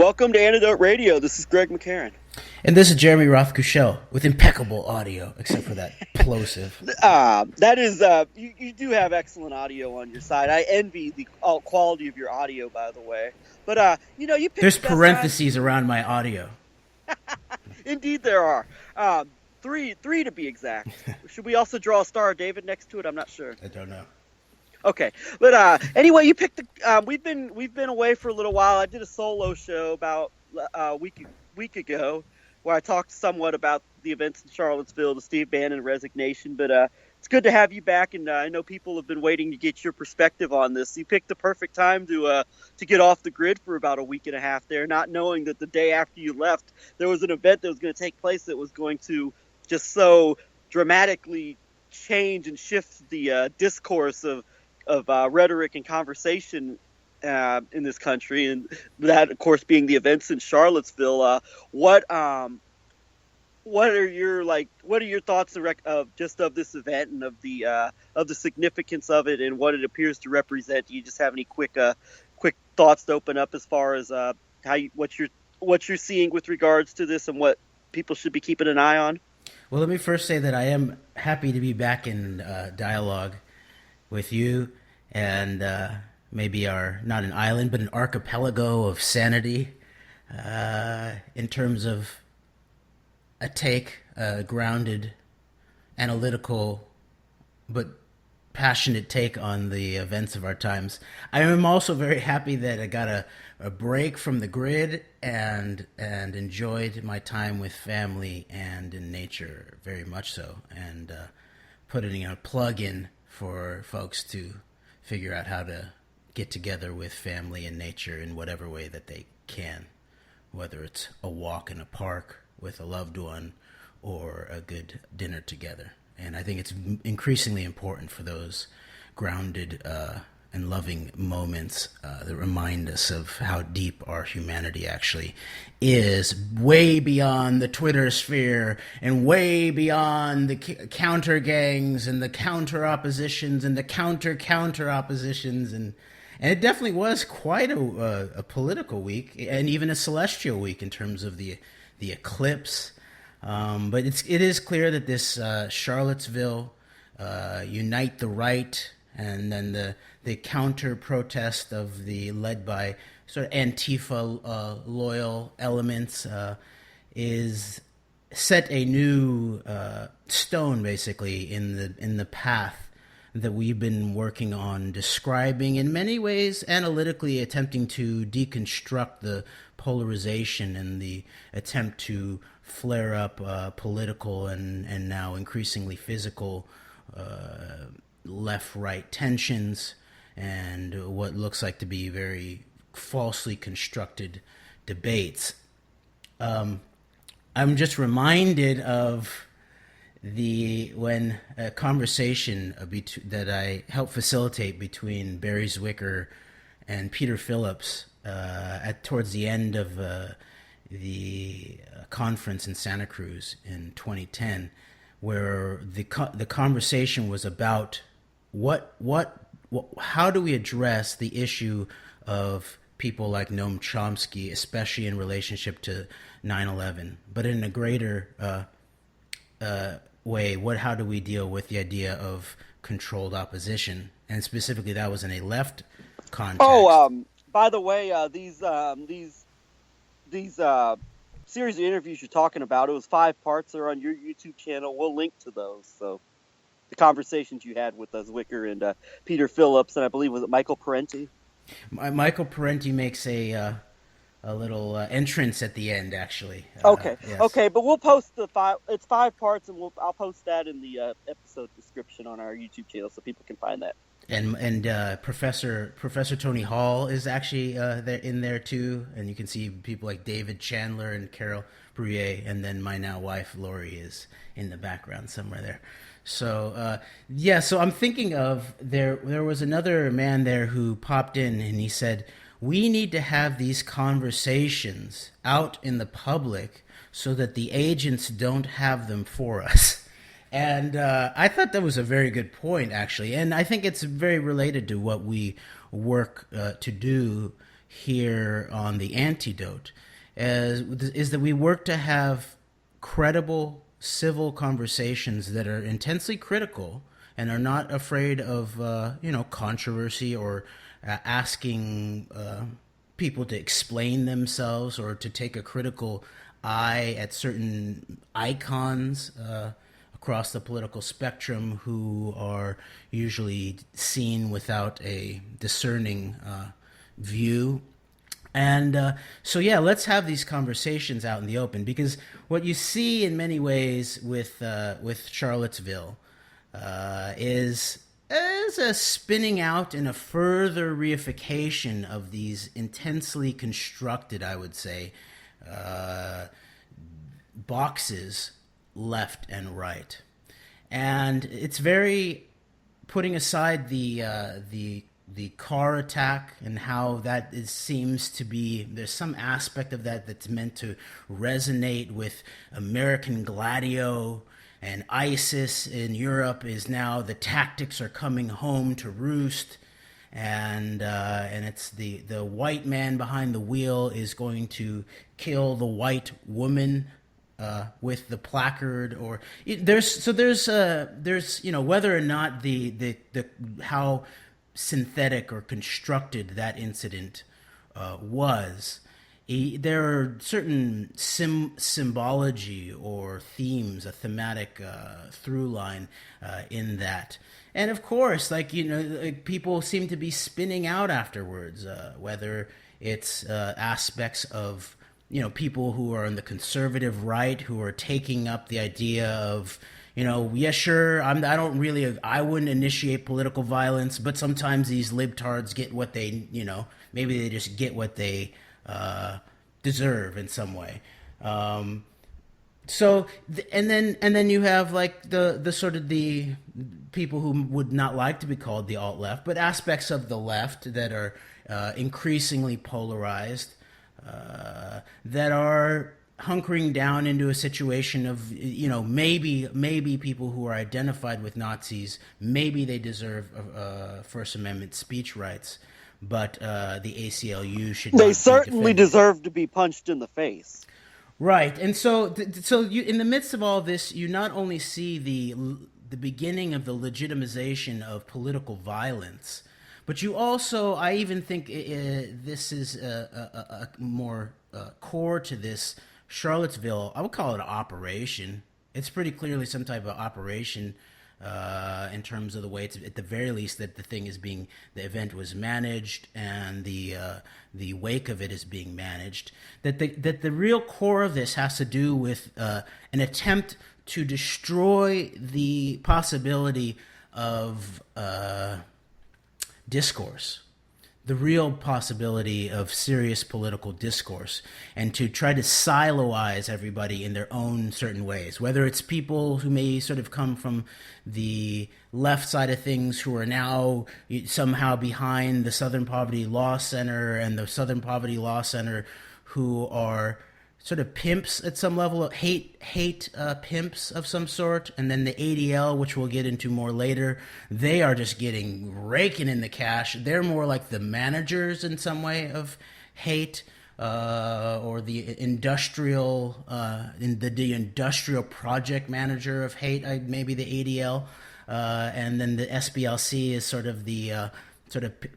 Welcome to Antidote Radio. This is Greg McCarran. And this is Jeremy Roth-Cushel with impeccable audio, except for that plosive. That is, you do have excellent audio on your side. I envy the quality of your audio, by the way. But, you picked There's parentheses around my audio. Indeed there are. Three to be exact. Should we also draw a Star of David next to it? I'm not sure. I don't know. Okay, but anyway, you picked the. We've been away for a little while. I did a solo show about a week ago, where I talked somewhat about the events in Charlottesville, the Steve Bannon resignation. But it's good to have you back, and I know people have been waiting to get your perspective on this. You picked the perfect time to get off the grid for about a week and a half there, not knowing that the day after you left, there was an event that was going to take place that was going to just so dramatically change and shift the discourse of rhetoric and conversation in this country, and that, of course, being the events in Charlottesville. What are your thoughts of this event and of the significance of it and what it appears to represent? Do you just have any quick thoughts to open up as far as what you're seeing with regards to this and what people should be keeping an eye on? Well, let me first say that I am happy to be back in dialogue with you and maybe not an island, but an archipelago of sanity in terms of a grounded, analytical, but passionate take on the events of our times. I am also very happy that I got a break from the grid and enjoyed my time with family and in nature very much so, and putting a plug in for folks to figure out how to get together with family and nature in whatever way that they can, whether it's a walk in a park with a loved one or a good dinner together. And I think it's increasingly important for those grounded and loving moments that remind us of how deep our humanity actually is, way beyond the Twitter sphere and way beyond the counter gangs and the counter oppositions and the counter oppositions. And it definitely was quite a political week and even a celestial week in terms of the eclipse. But it is clear that this Charlottesville Unite the Right and then the counter protest led by sort of Antifa loyal elements is set a new stone basically in the path that we've been working on describing, in many ways analytically attempting to deconstruct the polarization and the attempt to flare up political and now increasingly physical left-right tensions and what looks like to be very falsely constructed debates. I'm just reminded of when a conversation that I helped facilitate between Barry Zwicker and Peter Phillips towards the end of the conference in Santa Cruz in 2010, where the conversation was about how do we address the issue of people like Noam Chomsky, especially in relationship to 9/11, but in a greater way, how do we deal with the idea of controlled opposition? And specifically, that was in a left context. Oh, by the way, these series of interviews you're talking about, it was 5 parts. They're on your YouTube channel. We'll link to those. So the conversations you had with Zwicker and Peter Phillips, and I believe was it Michael Parenti? Michael Parenti makes a little entrance at the end, actually. Okay, yes. Okay, but we'll post the 5. It's 5 parts, and I'll post that in the episode description on our YouTube channel so people can find that. And Professor Tony Hall is actually in there too, and you can see people like David Chandler and Carol Bruyere, and then my now wife Lori is in the background somewhere there. So so I'm thinking of there was another man there who popped in and he said, we need to have these conversations out in the public so that the agents don't have them for us. And I thought that was a very good point, actually. And I think it's very related to what we work to do here on the antidote is that we work to have credible civil conversations that are intensely critical and are not afraid of controversy or asking people to explain themselves or to take a critical eye at certain icons across the political spectrum who are usually seen without a discerning view. And so, yeah, let's have these conversations out in the open, because what you see in many ways with Charlottesville is a spinning out and a further reification of these intensely constructed, I would say, boxes left and right. And it's very putting aside the car attack and how that seems to be, there's some aspect of that that's meant to resonate with American Gladio and ISIS in Europe. Is now the tactics are coming home to roost, and it's the white man behind the wheel is going to kill the white woman with the placard. Or there's whether or not the how synthetic or constructed that incident was. There are certain symbology or themes, a thematic through line in that. And of course, people seem to be spinning out afterwards, whether it's aspects of, people who are on the conservative right who are taking up the idea of, yeah, sure, I wouldn't initiate political violence, but sometimes these libtards get what they, maybe they just get what they deserve in some way. And then you have the sort of the people who would not like to be called the alt left, but aspects of the left that are increasingly polarized, that are hunkering down into a situation of, maybe people who are identified with Nazis, maybe they deserve First Amendment speech rights, but the ACLU should not. They certainly deserve to be punched in the face. Right, and so you, in the midst of all this, you not only see the beginning of the legitimization of political violence, but you also, I even think this is a more core to this Charlottesville, I would call it an operation. It's pretty clearly some type of operation in terms of the way it's, at the very least, that the event was managed and the wake of it is being managed. That the real core of this has to do with an attempt to destroy the possibility of discourse, the real possibility of serious political discourse, and to try to siloize everybody in their own certain ways, whether it's people who may sort of come from the left side of things who are now somehow behind the Southern Poverty Law Center, and the Southern Poverty Law Center who are sort of pimps at some level, hate pimps of some sort, and then the ADL, which we'll get into more later, they are just raking in the cash. They're more like the managers in some way of hate, or the industrial project manager of hate, maybe the ADL, and then the SPLC is sort of the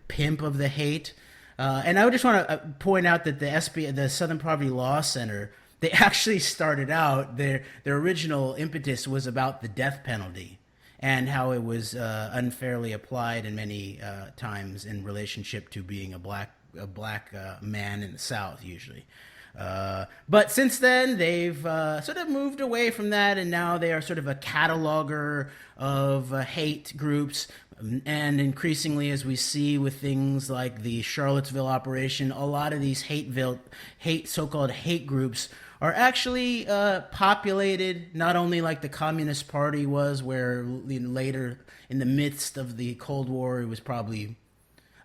pimp of the hate. And I would just want to point out that the Southern Poverty Law Center, they actually started out, their original impetus was about the death penalty and how it was unfairly applied in many times in relationship to being a black man in the South, usually. But since then, they've sort of moved away from that, and now they are sort of a cataloger of hate groups. And increasingly, as we see with things like the Charlottesville operation, a lot of these so-called hate groups are actually populated, not only like the Communist Party was, where later in the midst of the Cold War, it was probably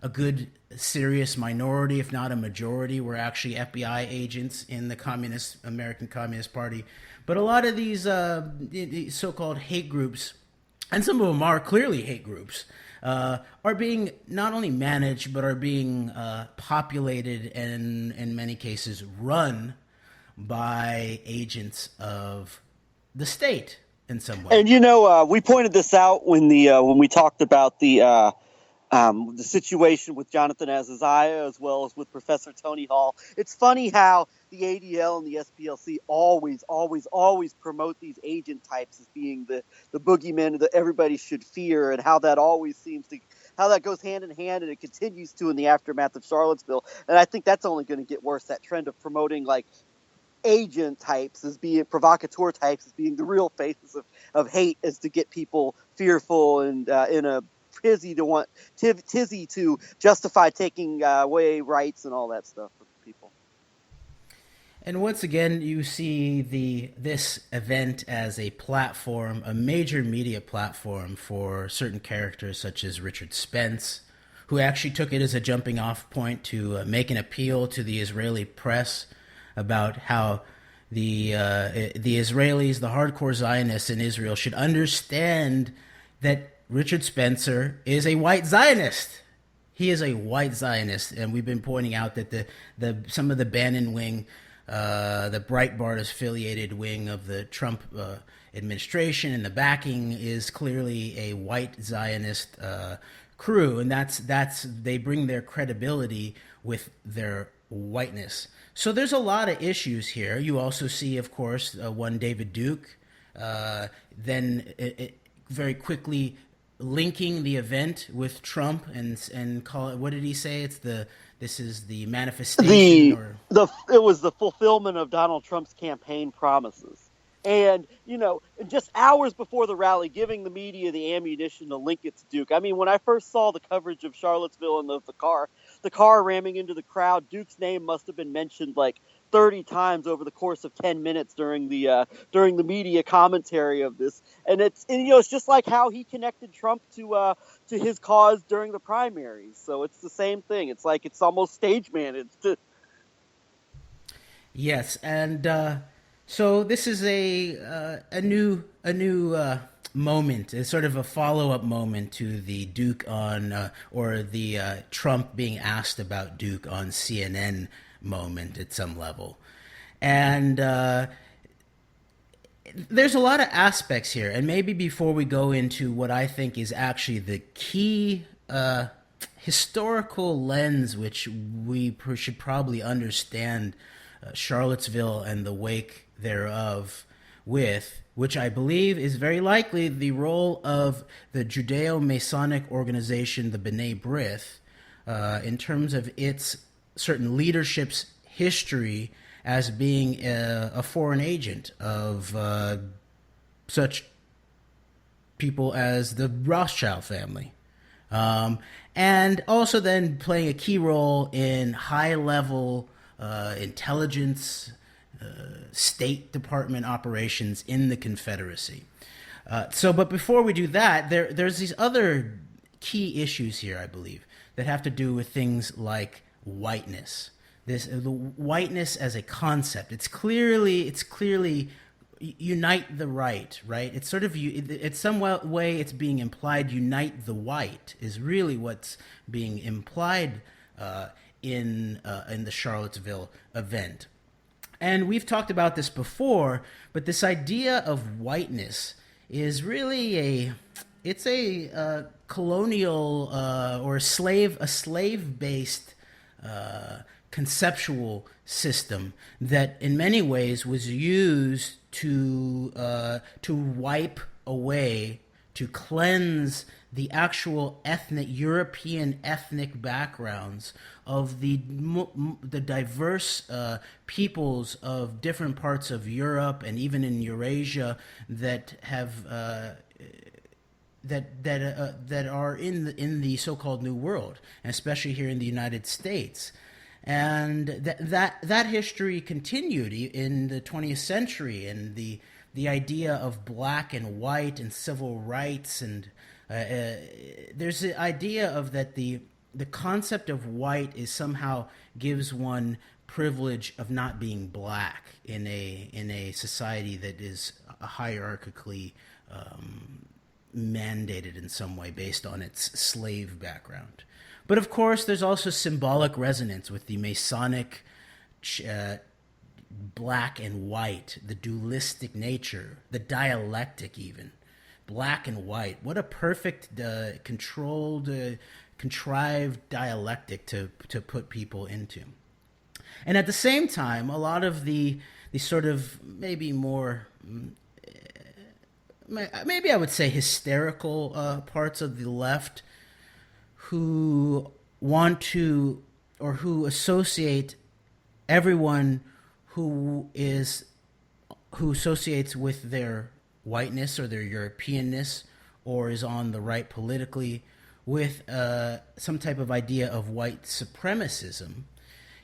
a good serious minority, if not a majority, were actually FBI agents in the American Communist Party. But a lot of these so-called hate groups and some of them are clearly hate groups, are being not only managed but are being populated and in many cases run by agents of the state in some way. And we pointed this out when we talked about the situation with Jonathan Azaziah as well as with Professor Tony Hall. It's funny how the ADL and the SPLC always promote these agent types as being the boogeymen that everybody should fear, and how that always seems to how that goes hand in hand, and it continues to in the aftermath of Charlottesville. And I think that's only going to get worse. That trend of promoting like agent types as being provocateur types as being the real faces of hate, is to get people fearful and in a tizzy to justify taking away rights and all that stuff from people. And once again, you see this event as a platform, a major media platform for certain characters such as Richard Spence, who actually took it as a jumping off point to make an appeal to the Israeli press about how the Israelis, the hardcore Zionists in Israel, should understand that Richard Spencer is a white Zionist. He is a white Zionist, and we've been pointing out that some of the Bannon wing, the Breitbart affiliated wing of the Trump administration, and the backing is clearly a white Zionist crew, and that's they bring their credibility with their whiteness. So there's a lot of issues here. You also see, of course, one David Duke, then very quickly linking the event with Trump and call it, what did he say? This is the manifestation, it was the fulfillment of Donald Trump's campaign promises. And, just hours before the rally, giving the media the ammunition to link it to Duke. I mean, when I first saw the coverage of Charlottesville and the car ramming into the crowd, Duke's name must have been mentioned like 30 times over the course of 10 minutes during the media commentary of this. And it's just like how he connected Trump to his cause during the primaries. So it's the same thing. It's like it's almost stage managed. Yes, and so this is a new moment. It's sort of a follow-up moment to the Duke or the Trump being asked about Duke on CNN moment at some level. And there's a lot of aspects here. And maybe before we go into what I think is actually the key historical lens which we should probably understand Charlottesville and the wake thereof with, which I believe is very likely the role of the Judeo-Masonic organization, the B'Nai B'rith, in terms of its certain leadership's history as being a foreign agent of such people as the Rothschild family. And also then playing a key role in high-level intelligence, State Department operations in the Confederacy. But before we do that, there's these other key issues here, I believe, that have to do with things like whiteness. The whiteness as a concept. It's clearly unite the right. It's sort of it's some way it's being implied. Unite the white is really what's being implied in the Charlottesville event. And we've talked about this before, but this idea of whiteness is really a colonial or a slave-based conceptual system that in many ways was used to wipe away, to cleanse the actual European ethnic backgrounds of the diverse peoples of different parts of Europe and even in Eurasia that have that are in the so-called New World, and especially here in the United States. And that history continued in the 20th century, and the idea of black and white and civil rights, and there's the idea of that the concept of white is somehow gives one privilege of not being black in a society that is hierarchically mandated in some way based on its slave background. But of course, there's also symbolic resonance with the Masonic black and white, the dualistic nature, the dialectic even. Black and white. What a perfect, controlled, contrived dialectic to put people into. And at the same time, a lot of the sort of maybe more, maybe I would say hysterical parts of the left who want to, or who associate everyone who associates with their whiteness or their Europeanness or is on the right politically with some type of idea of white supremacism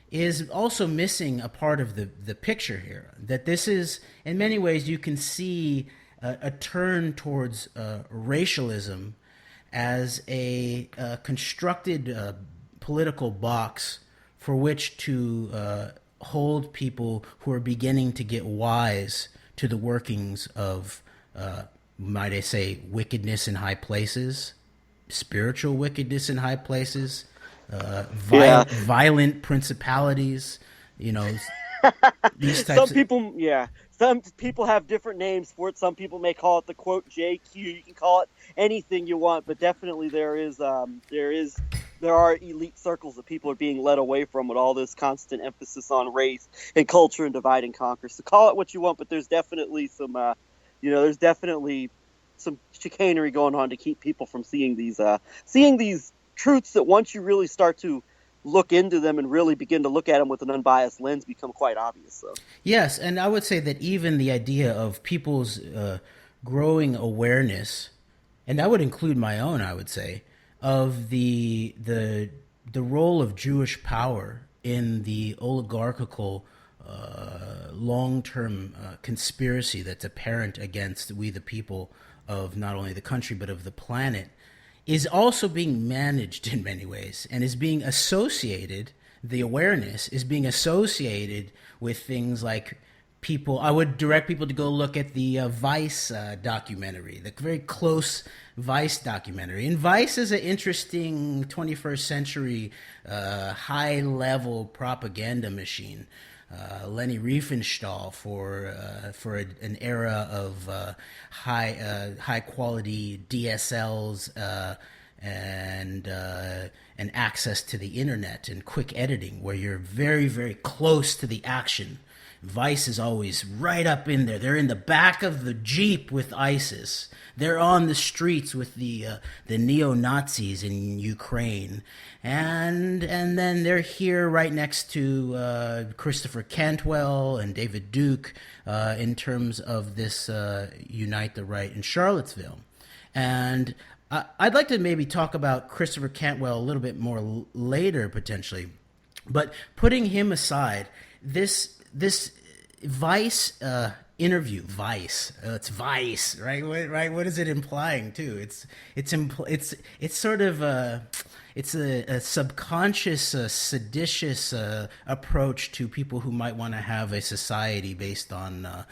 is also missing a part of the picture here. That this is, in many ways, you can see a turn towards racialism as a constructed political box for which to hold people who are beginning to get wise to the workings of, might I say, wickedness in high places, spiritual wickedness in high places, violent principalities, you know, these types. Some people have different names for it. Some people may call it the quote JQ. You can call it anything you want, but definitely there are elite circles that people are being led away from with all this constant emphasis on race and culture and divide and conquer. So call it what you want, but there's definitely some, some chicanery going on to keep people from seeing these truths that once you really start to look into them and really begin to look at them with an unbiased lens become quite obvious. So. Yes, and I would say that even the idea of people's growing awareness, and that would include my own, I would say, of the role of Jewish power in the oligarchical long-term conspiracy that's apparent against we the people of not only the country but of the planet, is also being managed in many ways and is being associated, the awareness is being associated with things like people. I would direct people to go look at the Vice documentary, the very close Vice documentary. And Vice is an interesting 21st century high-level propaganda machine. Lenny Riefenstahl for an era of high quality DSLs and access to the internet and quick editing, where you're very, very close to the action. Vice is always right up in there. They're in the back of the Jeep with ISIS. They're on the streets with the neo-Nazis in Ukraine. And then they're here right next to Christopher Cantwell and David Duke in terms of this Unite the Right in Charlottesville. And I'd like to maybe talk about Christopher Cantwell a little bit more later, potentially. But putting him aside, this Vice interview, Vice, it's Vice, right? Right? What is it implying too? It's sort of a subconscious, seditious approach to people who might want to have a society based on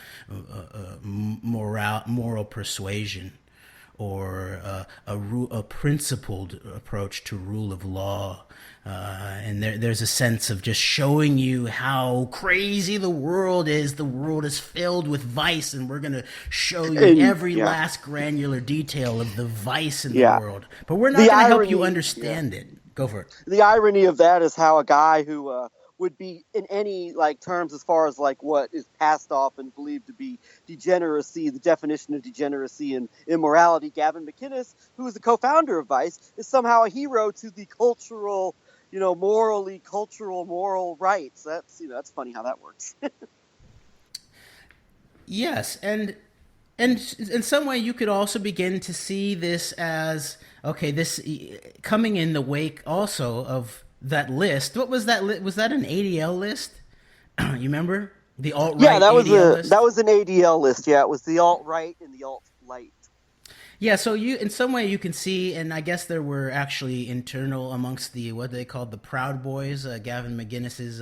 moral persuasion, or a principled approach to rule of law. And there's a sense of just showing you how crazy the world is. The world is filled with vice, and we're going to show you every last granular detail of the vice in the world. But we're not going to help you understand it. Go for it. The irony of that is how a guy who would be in any terms as far as what is passed off and believed to be degeneracy, the definition of degeneracy and immorality, Gavin McInnes, who is the co-founder of Vice, is somehow a hero to the cultural, moral rights. That's funny how that works. Yes, and in some way you could also begin to see this as, okay, this coming in the wake also of that list. What was that? Was that an ADL list? You remember the alt-right? Yeah, that ADL was an ADL list. Yeah, it was the alt-right and the alt-light. Yeah, so you, in some way, you can see, and I guess there were actually internal amongst the what they called the Proud Boys, Gavin McInnes's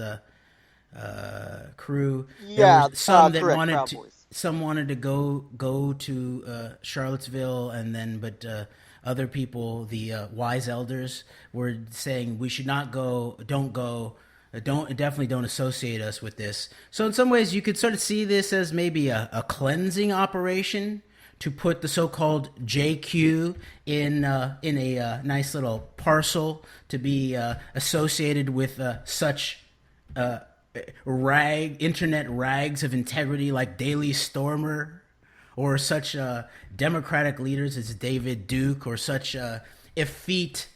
crew. Yeah, some that correct, wanted Proud to, Boys. some wanted to go to Charlottesville, and then other people, the wise elders, were saying we should not go, don't go, definitely don't associate us with this. So in some ways, you could sort of see this as maybe a cleansing operation to put the so-called JQ in a nice little parcel to be associated with such internet rags of integrity like Daily Stormer, or such Democratic leaders as David Duke, or such effete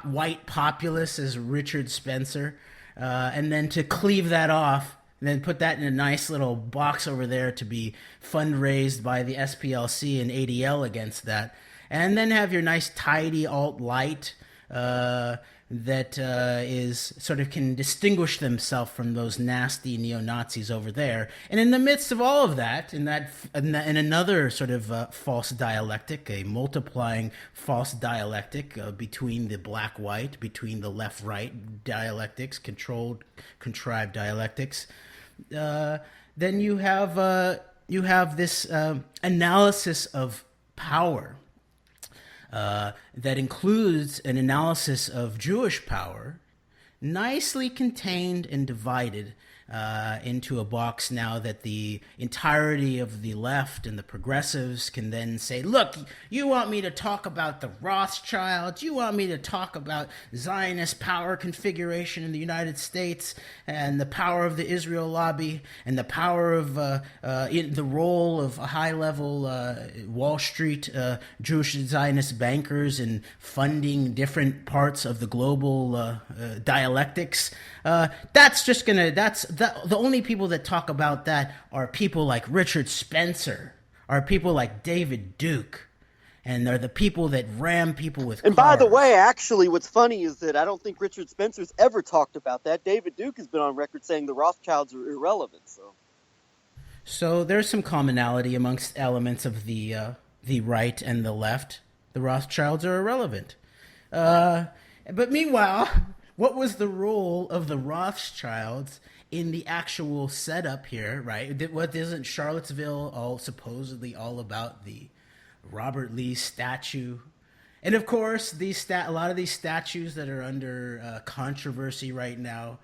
white populists as Richard Spencer, and then to cleave that off and then put that in a nice little box over there to be fundraised by the SPLC and ADL against that. And then have your nice tidy alt-light that is sort of can distinguish themselves from those nasty neo-Nazis over there. And in the midst of all of that, in another sort of false dialectic, a multiplying false dialectic between the black-white, between the left-right dialectics, contrived dialectics, then you have this analysis of power that includes an analysis of Jewish power, nicely contained and divided into a box now that the entirety of the left and the progressives can then say, look, you want me to talk about the Rothschilds, you want me to talk about Zionist power configuration in the United States and the power of the Israel lobby and the power of the role of high-level Wall Street Jewish Zionist bankers in funding different parts of the global dialectics. The only people that talk about that are people like Richard Spencer, are people like David Duke, and they're the people that ram people with And cars. by the way, actually, what's funny is that I don't think Richard Spencer's ever talked about that. David Duke has been on record saying the Rothschilds are irrelevant. So there's some commonality amongst elements of the right and the left. The Rothschilds are irrelevant. But meanwhile, what was the role of the Rothschilds in the actual setup here, right? What isn't Charlottesville supposedly all about the Robert Lee statue? And of course, a lot of these statues that are under controversy right now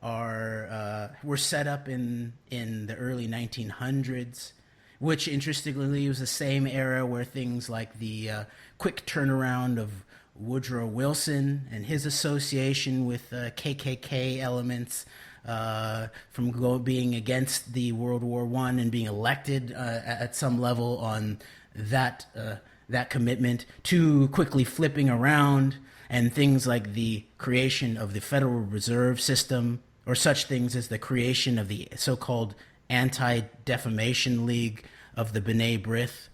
were set up in the early 1900s, which interestingly was the same era where things like the quick turnaround of Woodrow Wilson and his association with KKK elements from being against the World War I and being elected at some level on that commitment, to quickly flipping around, and things like the creation of the Federal Reserve System, or such things as the creation of the so-called Anti-Defamation League of the B'Nai B'rith.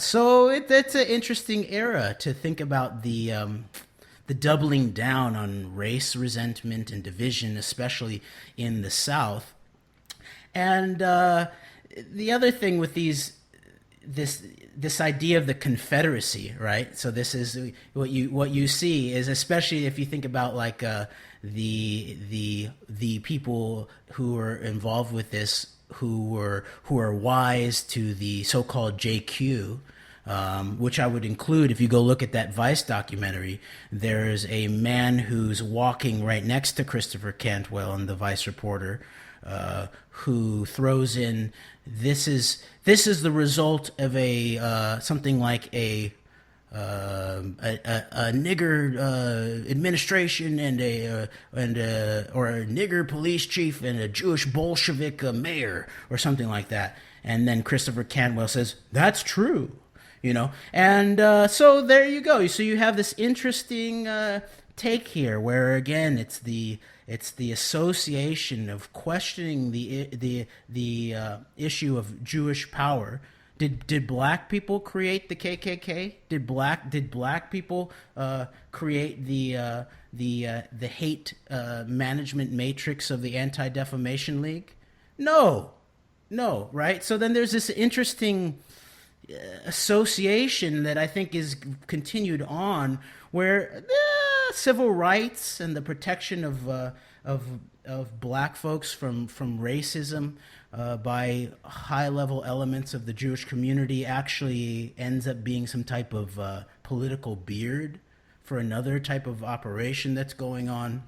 So it's an interesting era to think about the doubling down on race resentment and division, especially in the South. And the other thing with this idea of the Confederacy, right? So this is what you see is, especially if you think about like the people who are involved with this, who are wise to the so-called JQ, which I would include. If you go look at that Vice documentary, there's a man who's walking right next to Christopher Cantwell and the Vice reporter, who throws in, this is the result of something like a nigger administration or a nigger police chief and a Jewish Bolshevik mayor or something like that. And then Christopher Cantwell says, that's true, And so there you go. So you have this interesting take here where, again, it's the association of questioning the issue of Jewish power. Did black people create the KKK? Did black people create the hate management matrix of the Anti-Defamation League? No, right? So then there's this interesting association that I think is continued on, where civil rights and the protection of of black folks from racism by high level elements of the Jewish community actually ends up being some type of political beard for another type of operation that's going on.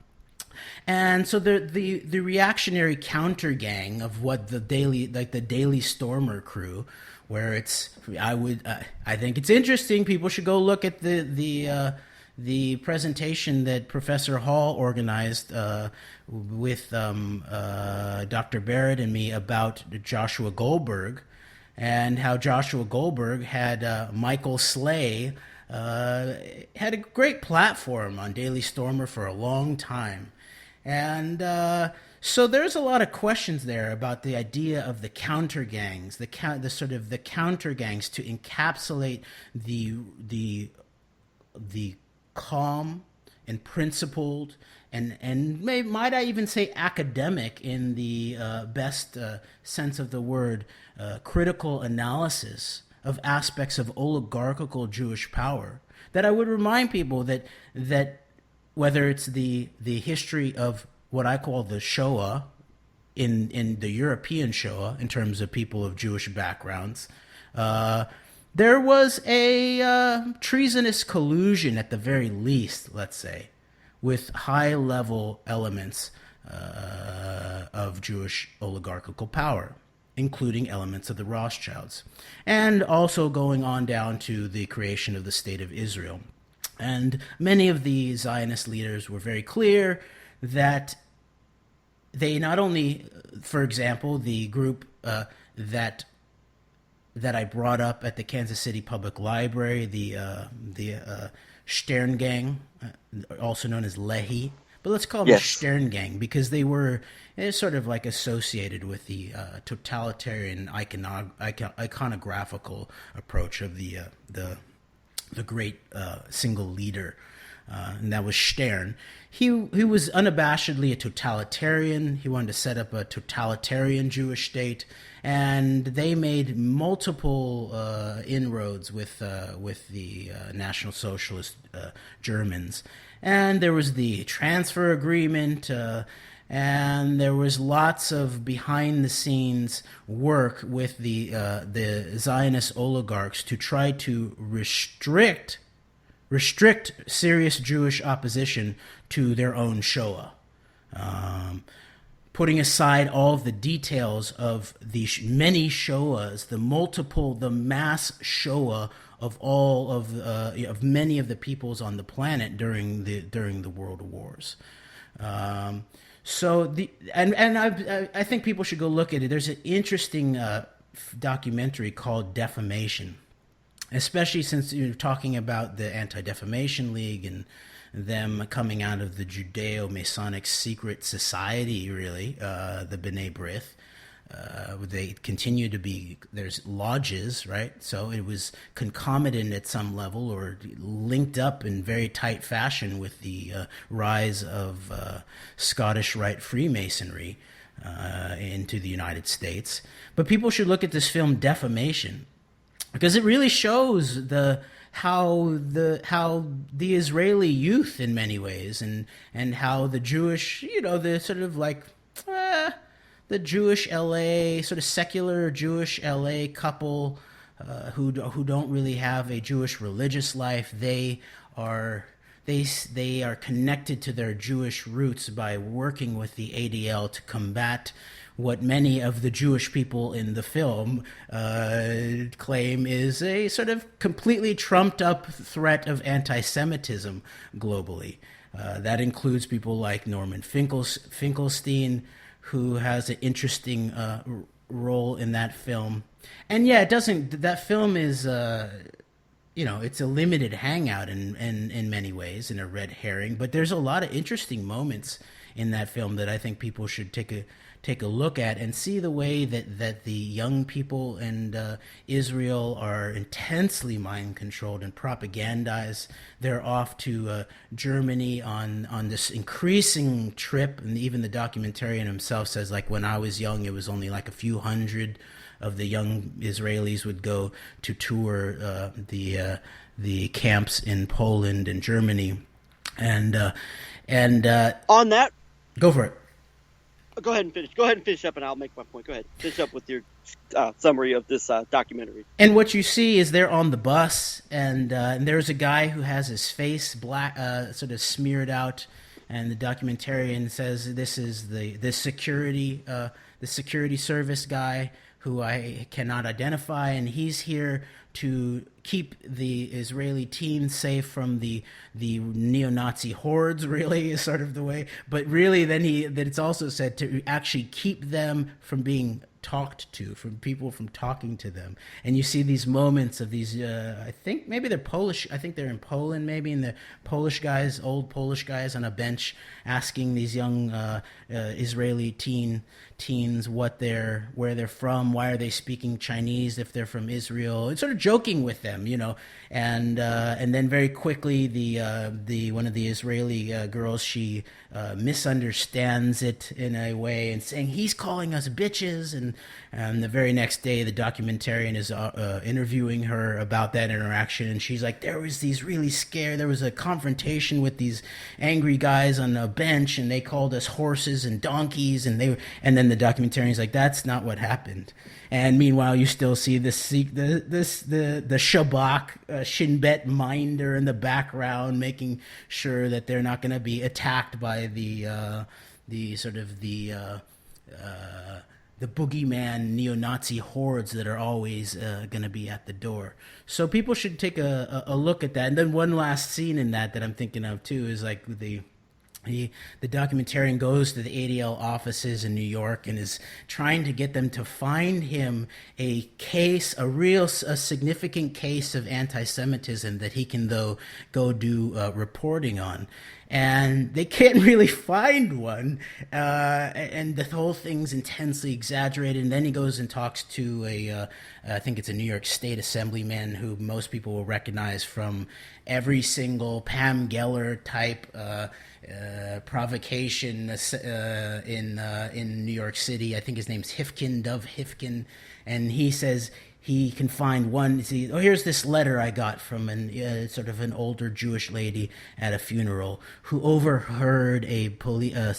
And so the reactionary counter gang of what the Daily Stormer crew, where it's I think it's interesting. People should go look at the presentation that Professor Hall organized with Dr. Barrett and me about Joshua Goldberg, and how Joshua Goldberg had Michael Slay had a great platform on Daily Stormer for a long time. And so there's a lot of questions there about the idea of the counter gangs, the sort of the counter gangs to encapsulate the calm and principled and might I even say academic in the best sense of the word, critical analysis of aspects of oligarchical Jewish power. That I would remind people that whether it's the history of what I call the Shoah in the European Shoah in terms of people of Jewish backgrounds, there was a treasonous collusion at the very least, let's say, with high-level elements of Jewish oligarchical power, including elements of the Rothschilds, and also going on down to the creation of the State of Israel. And many of the Zionist leaders were very clear that they not only, for example, the group that I brought up at the Kansas City Public Library, the Stern Gang, also known as Lehi, but let's call them the Stern Gang because they were sort of like associated with the totalitarian iconographical approach of the great single leader, and that was Stern. He was unabashedly a totalitarian. He wanted to set up a totalitarian Jewish state, and they made multiple inroads with the National Socialist Germans. And there was the transfer agreement, and there was lots of behind-the-scenes work with the Zionist oligarchs to try to restrict serious Jewish opposition to their own Shoah, putting aside all of the details of the many Shoahs, the mass Shoah of all of many of the peoples on the planet during the World Wars. I think people should go look at it. There's an interesting documentary called Defamation, especially since you're talking about the Anti-Defamation League and them coming out of the Judeo-Masonic secret society, really, the B'Nai B'rith. They continue to be, there's lodges, right? So it was concomitant at some level or linked up in very tight fashion with the rise of Scottish Rite Freemasonry into the United States. But people should look at this film Defamation, because it really shows how the Israeli youth in many ways and how the Jewish, the sort of like the Jewish LA, sort of secular Jewish LA couple who don't really have a Jewish religious life, they are connected to their Jewish roots by working with the ADL to combat what many of the Jewish people in the film claim is a sort of completely trumped up threat of anti-Semitism globally. That includes people like Norman Finkelstein, who has an interesting role in that film. And yeah, that film is, it's a limited hangout in many ways, in a red herring, but there's a lot of interesting moments in that film that I think people should take a look at and see the way that the young people in Israel are intensely mind controlled and propagandized. They're off to Germany on this increasing trip, and even the documentarian himself says, like, when I was young, it was only like a few hundred of the young Israelis would go to tour the camps in Poland and Germany, and on that go for it. Go ahead and finish. Go ahead and finish up, and I'll make my point. Go ahead, finish up with your summary of this documentary. And what you see is they're on the bus, and there's a guy who has his face black, sort of smeared out, and the documentarian says this is the security service guy who I cannot identify, and he's here to keep the Israeli teens safe from the neo-Nazi hordes. Really, is sort of the way. But really, then it's also said to actually keep them from being talked to, from people from talking to them. And you see these moments of these, I think maybe they're Polish, I think they're in Poland maybe, and the Polish guys, old Polish guys on a bench asking these young Israeli teens where they're from, why are they speaking Chinese if they're from Israel, and sort of joking with them, and then very quickly the one of the Israeli girls, she misunderstands it in a way and saying he's calling us bitches, and the very next day the documentarian is interviewing her about that interaction, and she's like, there was a confrontation with these angry guys on a bench, and they called us horses and donkeys, and then the documentarian's like, that's not what happened. And meanwhile, you still see the Shabak Shin Bet minder in the background, making sure that they're not going to be attacked by the boogeyman neo-Nazi hordes that are always going to be at the door. So people should take a look at that. And then one last scene in that I'm thinking of too is like the documentarian goes to the ADL offices in New York and is trying to get them to find him a significant case of anti-Semitism that he can go do reporting on. And they can't really find one, and the whole thing's intensely exaggerated. And then he goes and talks to I think it's a New York State Assemblyman who most people will recognize from every single Pam Geller type provocation in New York City. I think his name's Dov Hifkin, and he says he can find one. See, here's this letter I got from sort of an older Jewish lady at a funeral who overheard a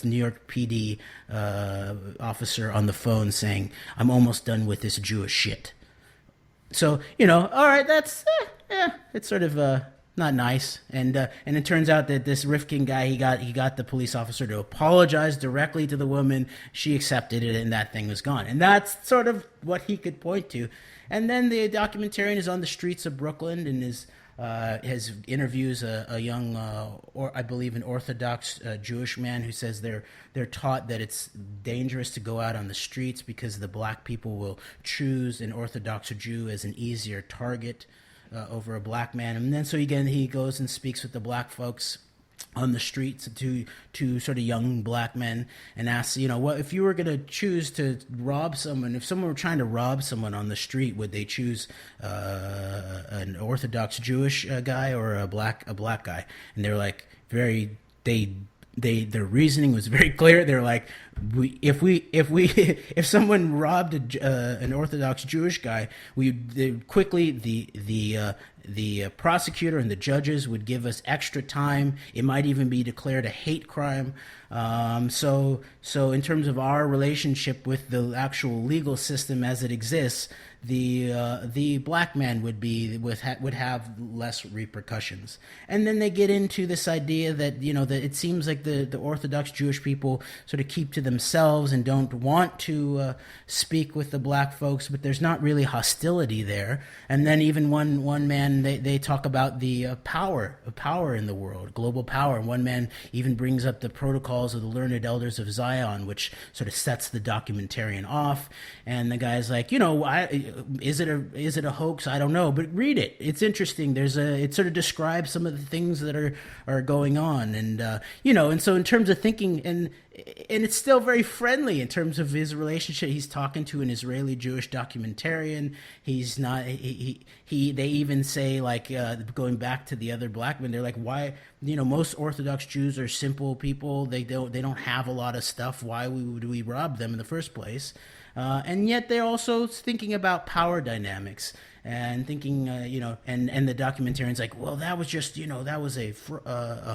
New York PD officer on the phone saying, "I'm almost done with this Jewish shit." So all right, that's it's sort of not nice, and it turns out that this Rifkin guy, he got the police officer to apologize directly to the woman. She accepted it, and that thing was gone. And that's sort of what he could point to. And then the documentarian is on the streets of Brooklyn and interviews a young, or I believe an Orthodox Jewish man who says they're taught that it's dangerous to go out on the streets because the black people will choose an Orthodox Jew as an easier target over a black man. And then so again he goes and speaks with the black folks on the streets to sort of young black men and asks, what if you were going to choose to rob someone, if someone were trying to rob someone on the street, would they choose an Orthodox Jewish guy or a black guy? And they're like their reasoning was very clear. They're like, if someone robbed an Orthodox Jewish guy, the prosecutor and the judges would give us extra time. It might even be declared a hate crime. So in terms of our relationship with the actual legal system as it exists, the black man would have less repercussions. And then they get into this idea that that it seems like the Orthodox Jewish people sort of keep to themselves and don't want to speak with the black folks, but there's not really hostility there. And then even one man, they talk about the power in the world, global power. And one man even brings up the protocols of the Learned Elders of Zion, which sort of sets the documentarian off. And the guy's like, is it a hoax? I don't know, but read it. It's interesting. It sort of describes some of the things that are going on, and and so in terms of thinking, and it's still very friendly in terms of his relationship. He's talking to an Israeli Jewish documentarian. He's not. They even say, like, going back to the other black men, they're like, why? Most Orthodox Jews are simple people. They don't have a lot of stuff. Why would we rob them in the first place? And yet they're also thinking about power dynamics. and thinking, and the documentarian's like, well, that was just, that was a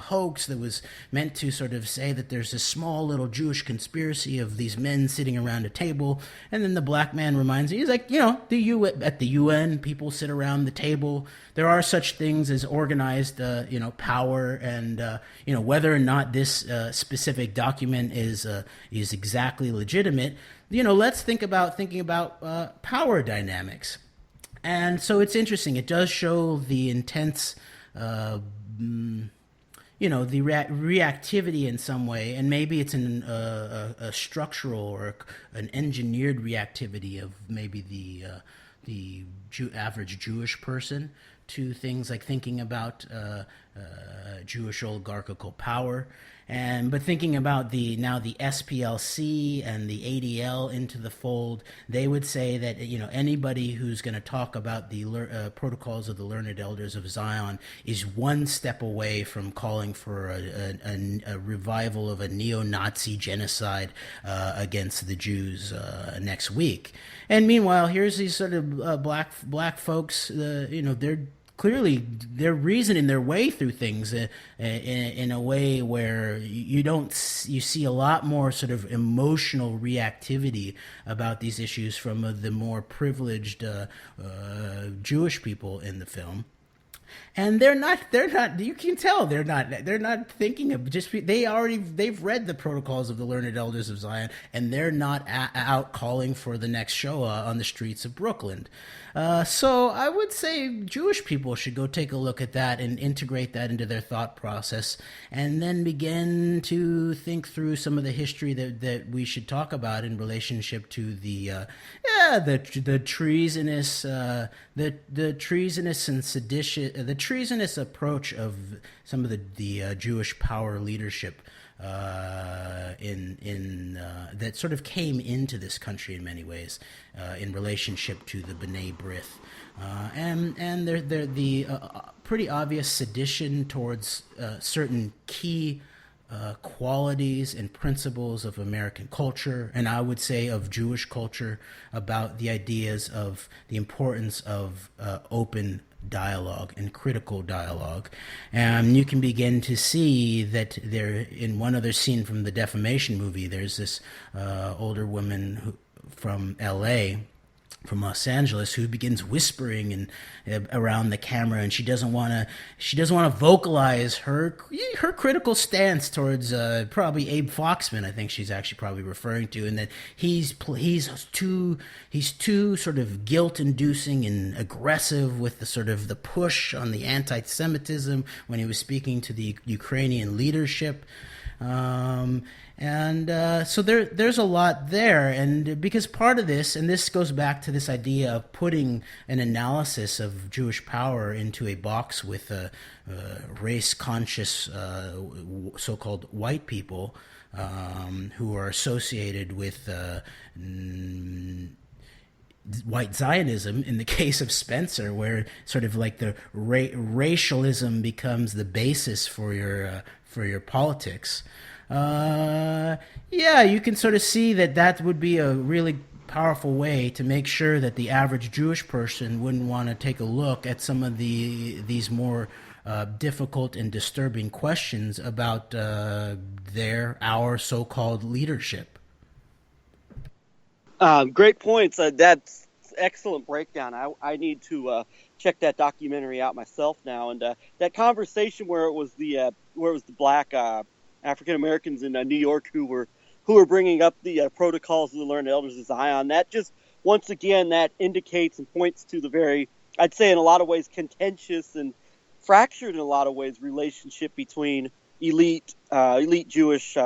hoax that was meant to sort of say that there's this small little Jewish conspiracy of these men sitting around a table. And then the black man reminds me, he's like, at the UN, people sit around the table. There are such things as organized, power, and whether or not this specific document is exactly legitimate. Let's think about power dynamics. And so it's interesting. It does show the intense, reactivity in some way, and maybe it's a structural or an engineered reactivity of maybe the average Jewish person to things like thinking about Jewish oligarchical power, but thinking about the SPLC and the ADL into the fold. They would say that anybody who's going to talk about the protocols of the Learned Elders of Zion is one step away from calling for a revival of a neo-Nazi genocide against the Jews next week. And meanwhile, here's these sort of black folks. They're reasoning their way through things in a way where you see a lot more sort of emotional reactivity about these issues from the more privileged Jewish people in the film. And they're not, you can tell they're not thinking of they've read the protocols of the Learned Elders of Zion, and they're not out calling for the next Shoah on the streets of Brooklyn. So I would say Jewish people should go take a look at that and integrate that into their thought process, and then begin to think through some of the history that we should talk about in relationship to the treasonous the treasonous and sedition, the treasonous approach of some of the Jewish power leadership that sort of came into this country in many ways in relationship to the B'nai B'rith, and they're the pretty obvious sedition towards certain key qualities and principles of American culture, and I would say of Jewish culture, about the ideas of the importance of open dialogue and critical dialogue. And you can begin to see that there, in one other scene from the defamation movie, there's this older woman from LA, from Los Angeles, who begins whispering and around the camera, and she doesn't want to vocalize her critical stance towards probably Abe Foxman, I think she's actually probably referring to, and that he's too sort of guilt-inducing and aggressive with the sort of the push on the anti-Semitism when he was speaking to the Ukrainian leadership. So there's a lot there, and because part of this, and this goes back to this idea of putting an analysis of Jewish power into a box with race-conscious so-called white people who are associated with white Zionism, in the case of Spencer, where sort of like the racialism becomes the basis for your politics. You can sort of see that would be a really powerful way to make sure that the average Jewish person wouldn't want to take a look at some of these more difficult and disturbing questions about our so-called leadership. Great points. That's excellent breakdown. I need to check that documentary out myself now. And that conversation where it was the black African Americans in New York who were bringing up the protocols of the Learned Elders of Zion, that just once again that indicates and points to the very, I'd say in a lot of ways, contentious and fractured in a lot of ways relationship between elite Jewish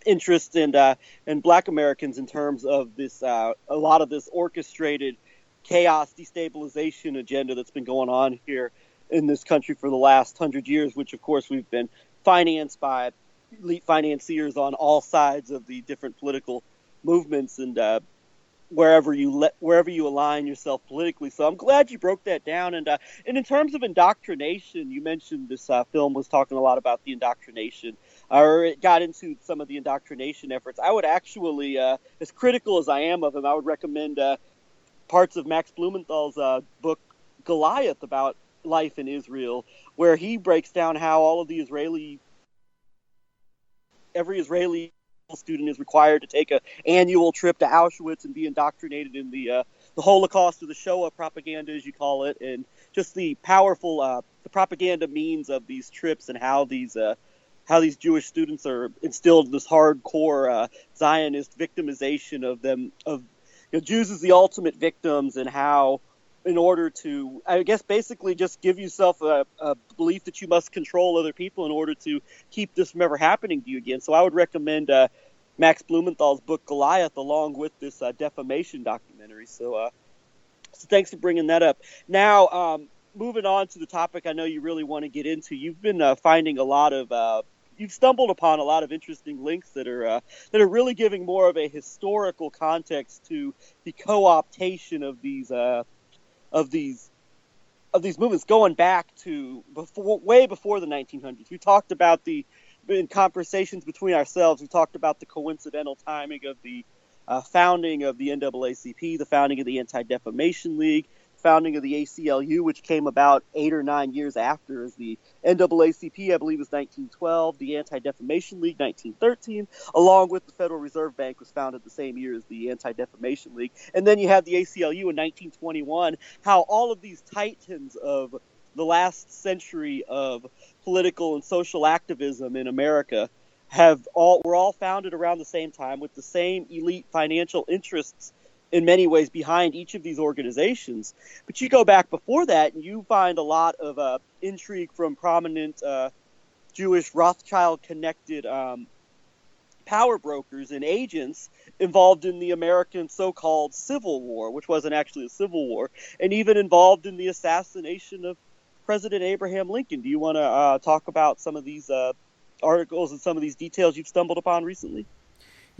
interest and Black Americans in terms of this a lot of this orchestrated chaos destabilization agenda that's been going on here in this country for the last 100 years, which of course we've been financed by elite financiers on all sides of the different political movements and wherever you align yourself politically. So I'm glad you broke that down. And in terms of indoctrination, you mentioned this film was talking a lot about the indoctrination, or it got into some of the indoctrination efforts. I would actually, as critical as I am of him, I would recommend parts of Max Blumenthal's book Goliath about life in Israel, where he breaks down how all of every Israeli student is required to take an annual trip to Auschwitz and be indoctrinated in the Holocaust, or the Shoah propaganda, as you call it, and just the powerful the propaganda means of these trips, and how these Jewish students are instilled in this hardcore Zionist victimization of them, of Jews as the ultimate victims, and how, in order to, I guess, basically just give yourself a belief that you must control other people in order to keep this from ever happening to you again. So I would recommend Max Blumenthal's book Goliath along with this defamation documentary. So thanks for bringing that up. Now, moving on to the topic I know you really want to get into, you've been finding a lot of you've stumbled upon a lot of interesting links that are really giving more of a historical context to the co-optation of these movements going back to way before the 1900s. We talked about in conversations between ourselves, we talked about the coincidental timing of the founding of the NAACP, the founding of the Anti-Defamation League, founding of the ACLU, which came about 8 or 9 years after, as the NAACP, I believe, was 1912, the Anti-Defamation League, 1913, along with the Federal Reserve Bank was founded the same year as the Anti-Defamation League. And then you have the ACLU in 1921, how all of these titans of the last century of political and social activism in America were all founded around the same time, with the same elite financial interests in many ways behind each of these organizations. But you go back before that and you find a lot of intrigue from prominent Jewish Rothschild-connected power brokers and agents involved in the American so-called Civil War, which wasn't actually a civil war, and even involved in the assassination of President Abraham Lincoln. Do you want to talk about some of these articles and some of these details you've stumbled upon recently?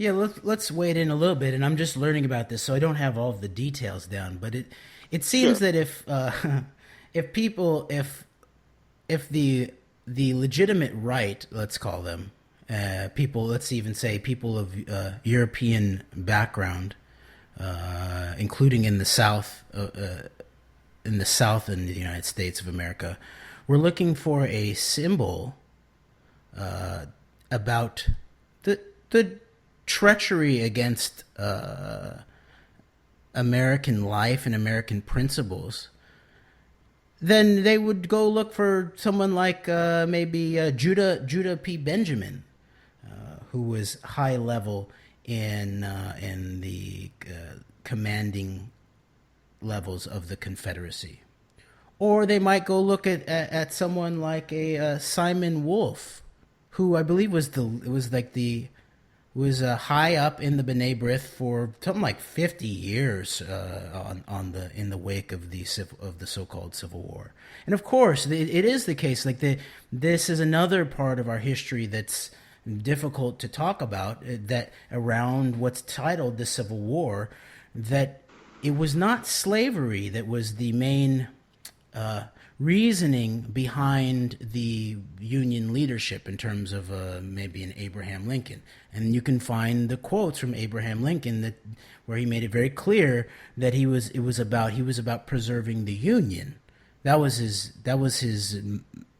Yeah, let's wade in a little bit, and I'm just learning about this, so I don't have all of the details down. But it seems Sure. that if the legitimate right, let's call them people, let's even say people of European background, including in the South in the United States of America, we're looking for a symbol about the treachery against American life and American principles, then they would go look for someone like maybe Judah P. Benjamin, who was high level in the commanding levels of the Confederacy. Or they might go look at someone like a Simon Wolf, who I believe was high up in the B'Nai B'rith for something like 50 years in the wake of the so-called Civil War. And of course, it is the case. This is another part of our history that's difficult to talk about. That around what's titled the Civil War, that it was not slavery that was the main reasoning behind the Union leadership in terms of maybe an Abraham Lincoln. And you can find the quotes from Abraham Lincoln where he made it very clear that he was about preserving the Union. That was his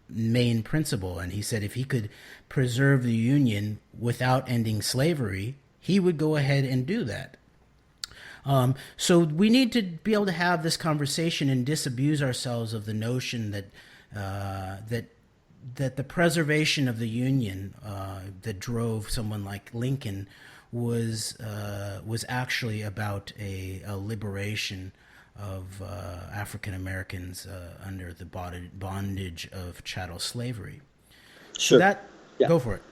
main principle. And he said if he could preserve the Union without ending slavery, he would go ahead and do that. So we need to be able to have this conversation and disabuse ourselves of the notion that the preservation of the Union that drove someone like Lincoln was actually about a liberation of African Americans under the bondage of chattel slavery. Sure. Go for it.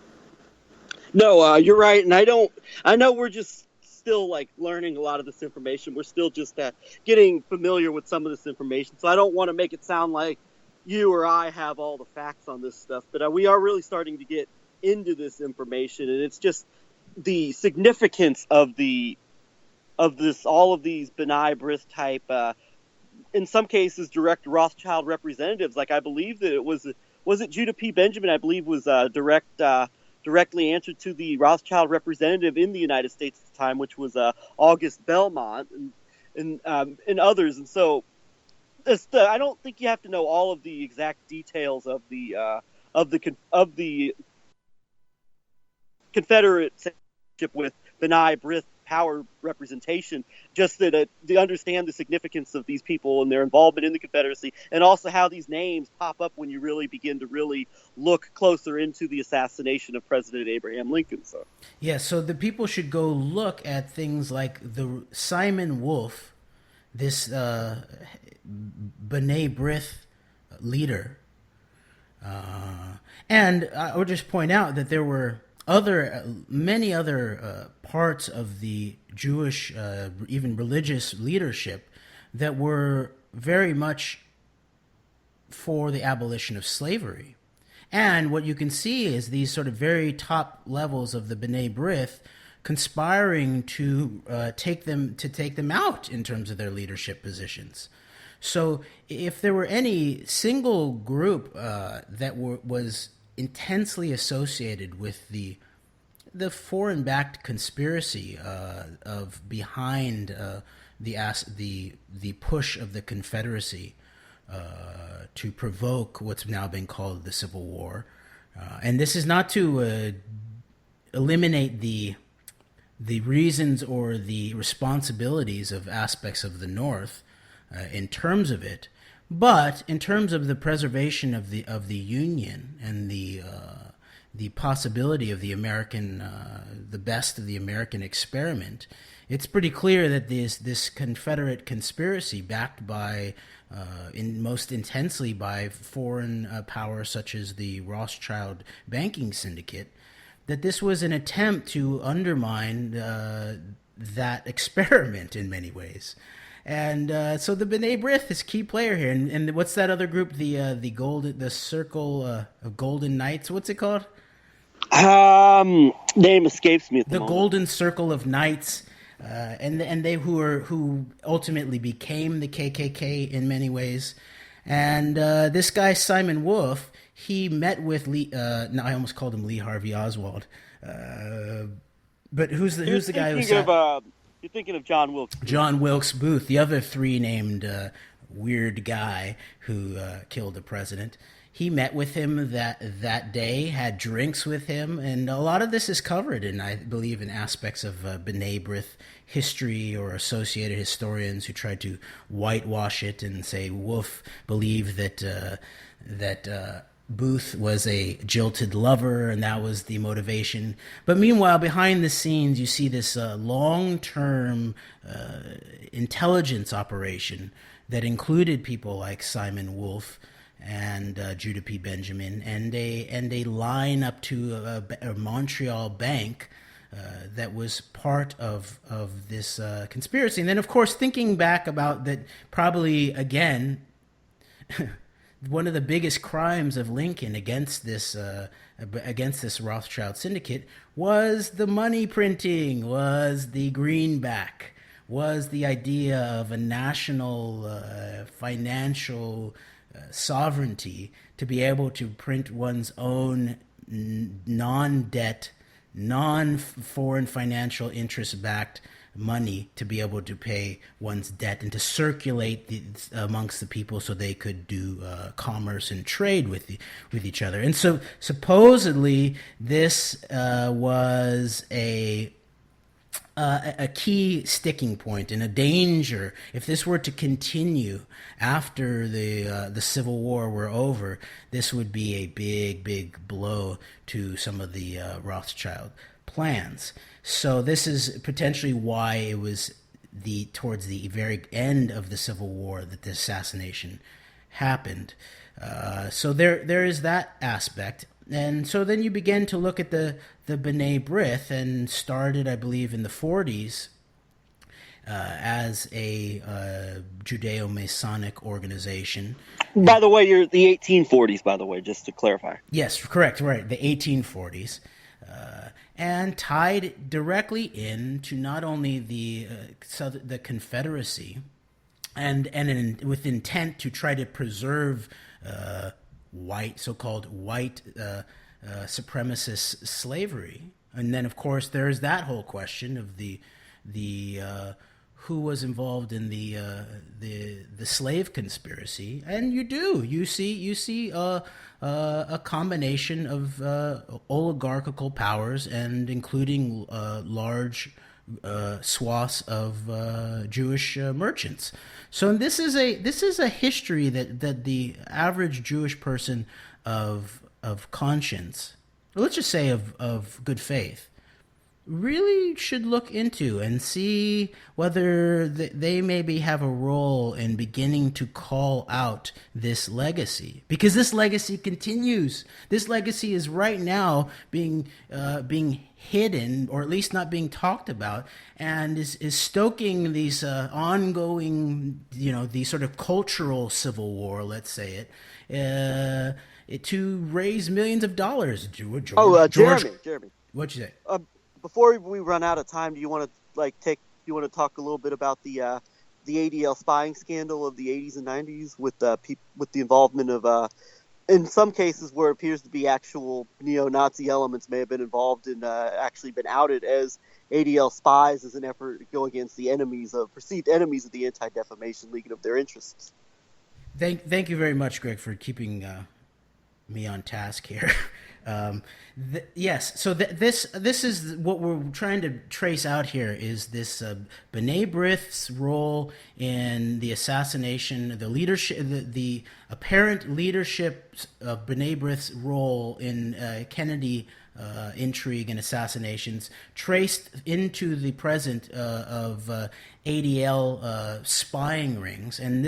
No, you're right, and I know we're just still learning a lot of this information. We're still just getting familiar with some of this information, so I don't want to make it sound like you or I have all the facts on this stuff, but we are really starting to get into this information, and it's just the significance of all of these B'Nai B'rith type, in some cases direct Rothschild representatives. Like I believe that it was it Judah P. Benjamin, I believe, was directly answered to the Rothschild representative in the United States at the time, which was August Belmont. and others. And so I don't think you have to know all of the exact details of the Confederate with B'Nai B'rith power representation, just that to understand the significance of these people and their involvement in the Confederacy, and also how these names pop up when you really begin to really look closer into the assassination of President Abraham Lincoln. So Yeah, so the people should go look at things like the Simon Wolf, this B'nai B'rith leader. And I would just point out that there were many other parts of the Jewish, even religious leadership that were very much for the abolition of slavery. And what you can see is these sort of very top levels of the B'nai B'rith conspiring to take them out in terms of their leadership positions. So if there were any single group that was intensely associated with the foreign-backed conspiracy of behind the push of the Confederacy to provoke what's now been called the Civil War, and this is not to eliminate the reasons or the responsibilities of aspects of the North in terms of it, but in terms of the preservation of the Union and the possibility of the American, the best of the American experiment, it's pretty clear that this Confederate conspiracy, backed by, most intensely by foreign powers such as the Rothschild banking syndicate, that this was an attempt to undermine that experiment in many ways. And so the B'nai B'rith is key player here. And what's that other group? The Circle of Golden Knights. What's it called? Name escapes me at the moment. Golden Circle of Knights, and they who ultimately became the KKK in many ways. And this guy Simon Wolf, he met with Lee. No, I almost called him Lee Harvey Oswald. But who's the guy who? You're thinking of John Wilkes Booth. John Wilkes Booth, the other three named weird guy who killed the president. He met with him that day, had drinks with him, and a lot of this is covered in, I believe, in aspects of B'nai B'rith history or associated historians who tried to whitewash it and say Wolf believed that Booth was a jilted lover, and that was the motivation. But meanwhile, behind the scenes, you see this long-term intelligence operation that included people like Simon Wolf and Judah P. Benjamin, and a line up to a Montreal bank that was part of this conspiracy. And then, of course, thinking back about that, probably again. One of the biggest crimes of Lincoln against this Rothschild syndicate was the money printing, was the greenback, was the idea of a national financial sovereignty to be able to print one's own non-debt, non-foreign financial interest-backed money to be able to pay one's debt and to circulate amongst the people so they could do commerce and trade with each other. And so supposedly this was a key sticking point and a danger. If this were to continue after the Civil War were over, this would be a big blow to some of the Rothschild plans. So this is potentially why it was towards the very end of the Civil War that the assassination happened. So there is that aspect. And so then you begin to look at the B'nai B'rith, and started, I believe, in the 40s as a Judeo-Masonic organization. By the way, you're the 1840s, by the way, just to clarify. Yes, correct, right, the 1840s. And tied directly into not only the Confederacy, with intent to try to preserve so-called white supremacist slavery. And then, of course, there's that whole question of the who was involved in the slave conspiracy, and you see a combination of oligarchical powers, and including large swaths of Jewish merchants. So this is a history that the average Jewish person of conscience, or let's just say of good faith, really should look into and see whether they maybe have a role in beginning to call out this legacy, because this legacy continues. This legacy is right now being hidden, or at least not being talked about, and is stoking these ongoing, these sort of cultural civil war, let's say to raise millions of dollars. George, Jeremy. What'd you say? Before we run out of time, do you want to talk a little bit about the ADL spying scandal of the 80s and 90s with the involvement of in some cases where it appears to be actual neo-Nazi elements may have been involved and actually been outed as ADL spies as an effort to go against the perceived enemies of the Anti-Defamation League and of their interests. Thank you very much, Greg, for keeping me on task here. Yes, so this is what we're trying to trace out here, is this B'nai B'rith's role in the assassination, the leadership, the apparent leadership of B'nai B'rith's role in Kennedy intrigue and assassinations, traced into the present of ADL spying rings. And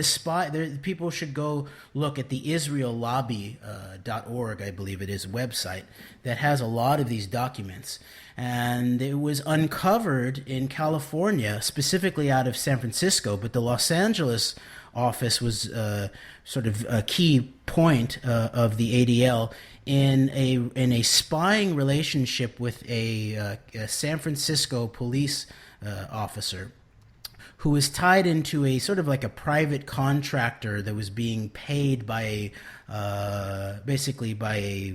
people should go look at the IsraelLobby.org, I believe it is, website that has a lot of these documents. And it was uncovered in California, specifically out of San Francisco, but the Los Angeles office was sort of a key point of the ADL in a spying relationship with a San Francisco police officer who was tied into a sort of like a private contractor that was being paid by basically by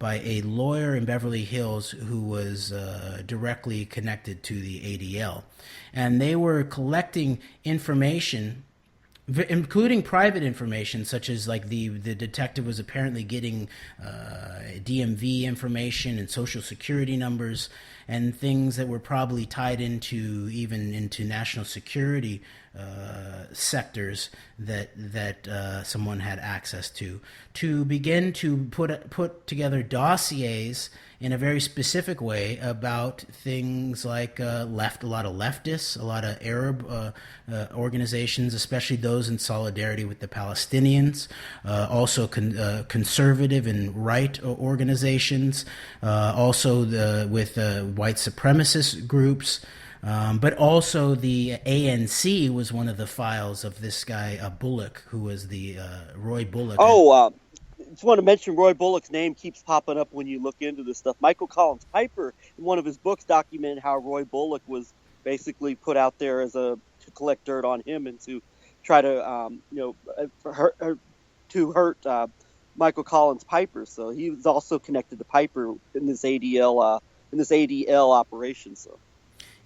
a lawyer in Beverly Hills who was directly connected to the ADL. And they were collecting information, including private information, such as like the detective was apparently getting DMV information and social security numbers and things that were probably tied into national security sectors that someone had access to begin to put together dossiers in a very specific way about things like a lot of leftists, a lot of Arab organizations, especially those in solidarity with the Palestinians, also conservative and right organizations, also with white supremacist groups. But also the ANC was one of the files of this guy, Bullock, who was the Roy Bullock. Just want to mention Roy Bullock's name keeps popping up when you look into this stuff. Michael Collins Piper, in one of his books, documented how Roy Bullock was basically put out there to collect dirt on him and to try to hurt Michael Collins Piper. So he was also connected to Piper in this ADL operation. So.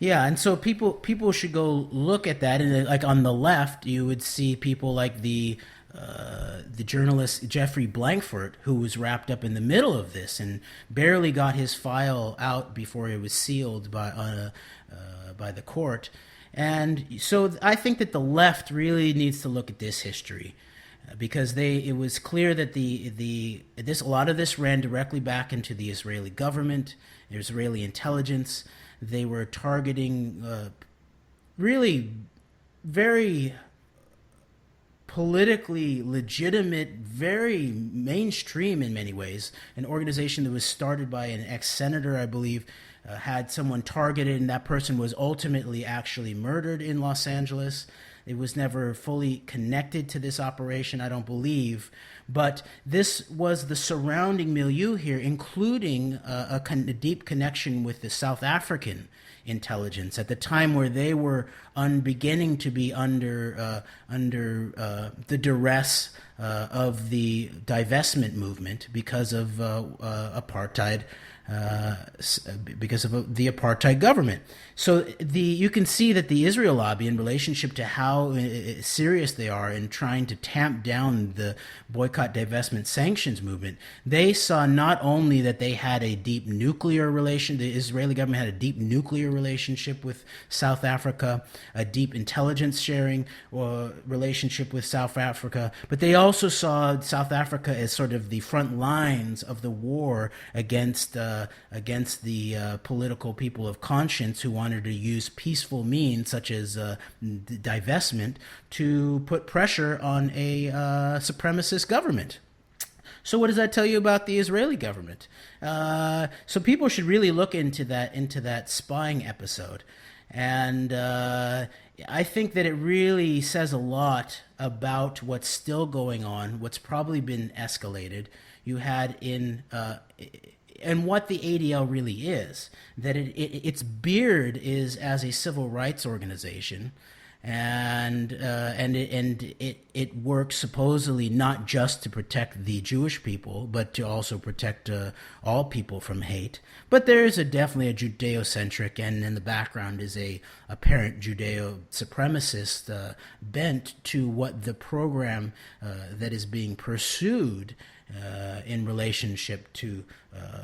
Yeah, and so people should go look at that, and like on the left, you would see people like the journalist Jeffrey Blankfort, who was wrapped up in the middle of this and barely got his file out before it was sealed by the court. And so I think that the left really needs to look at this history, because it was clear that a lot of this ran directly back into the Israeli government, the Israeli intelligence. They were targeting really very politically legitimate, very mainstream in many ways, an organization that was started by an ex-senator, I believe, had someone targeted, and that person was ultimately actually murdered in Los Angeles. It was never fully connected to this operation, I don't believe. But this was the surrounding milieu here, including a deep connection with the South African intelligence at the time, where they were beginning to be under the duress of the divestment movement because of apartheid because of the apartheid government. So you can see that the Israel lobby, in relationship to how serious they are in trying to tamp down the boycott, divestment, sanctions movement, they saw not only that they had a deep nuclear relation, the Israeli government had a deep nuclear relationship with South Africa, a deep intelligence sharing relationship with South Africa, but they also saw South Africa as sort of the front lines of the war against the political people of conscience who wanted to use peaceful means such as divestment to put pressure on a supremacist government. So what does that tell you about the Israeli government? So people should really look into that spying episode. And I think that it really says a lot about what's still going on, what's probably been escalated. You had and what the ADL really is, that its beard is as a civil rights organization, and it works supposedly not just to protect the Jewish people, but to also protect all people from hate. But there is definitely a Judeo-centric, and in the background is a apparent Judeo-supremacist bent to what the program that is being pursued in relationship to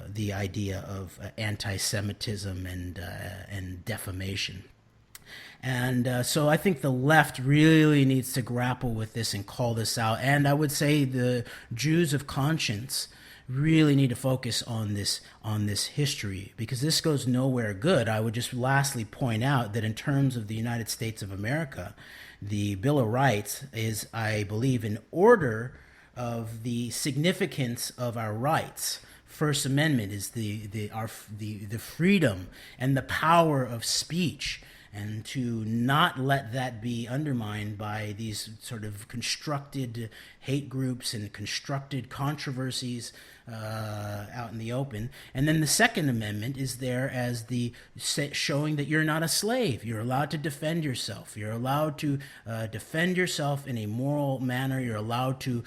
the idea of anti-Semitism and defamation. And so I think the left really needs to grapple with this and call this out. And I would say the Jews of conscience really need to focus on this history, because this goes nowhere good. I would just lastly point out that in terms of the United States of America, the Bill of Rights is, I believe, an order of the significance of our rights. First Amendment is the freedom and the power of speech, and to not let that be undermined by these sort of constructed hate groups and constructed controversies out in the open. And then the Second Amendment is there as the showing that you're not a slave. You're allowed to defend yourself. You're allowed to defend yourself in a moral manner. You're allowed to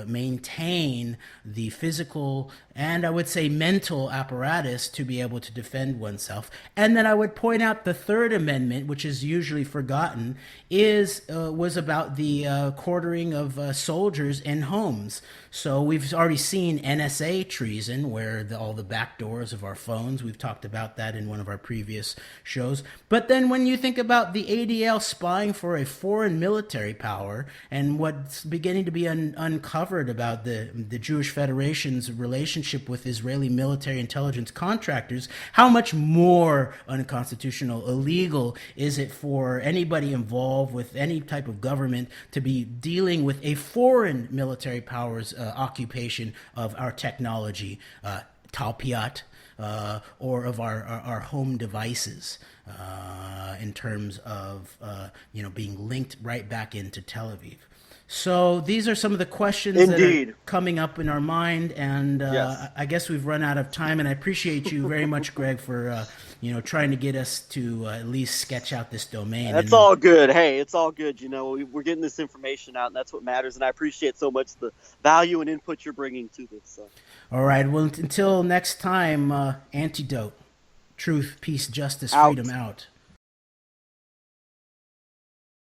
maintain the physical and, I would say, mental apparatus to be able to defend oneself. And then I would point out the Third Amendment, which is usually forgotten, was about the quartering of soldiers in homes. So we've already seen NSA treason, where all the back doors of our phones. We've talked about that in one of our previous shows. But then when you think about the ADL spying for a foreign military power, and what's beginning to be uncovered about the Jewish Federation's relationship with Israeli military intelligence contractors, how much more unconstitutional, illegal is it for anybody involved with any type of government to be dealing with a foreign military power's occupation of our technology, talpiot, or of our home devices, in terms of being linked right back into Tel Aviv. So these are some of the questions Indeed. that are coming up in our mind, and Yes. I guess we've run out of time. And I appreciate you very much, Greg, for trying to get us to at least sketch out this domain. That's all good. Hey, it's all good. We're getting this information out, and that's what matters. And I appreciate so much the value and input you're bringing to this. So. All right. Well, until next time, Antidote. Truth, peace, justice, Out. freedom out.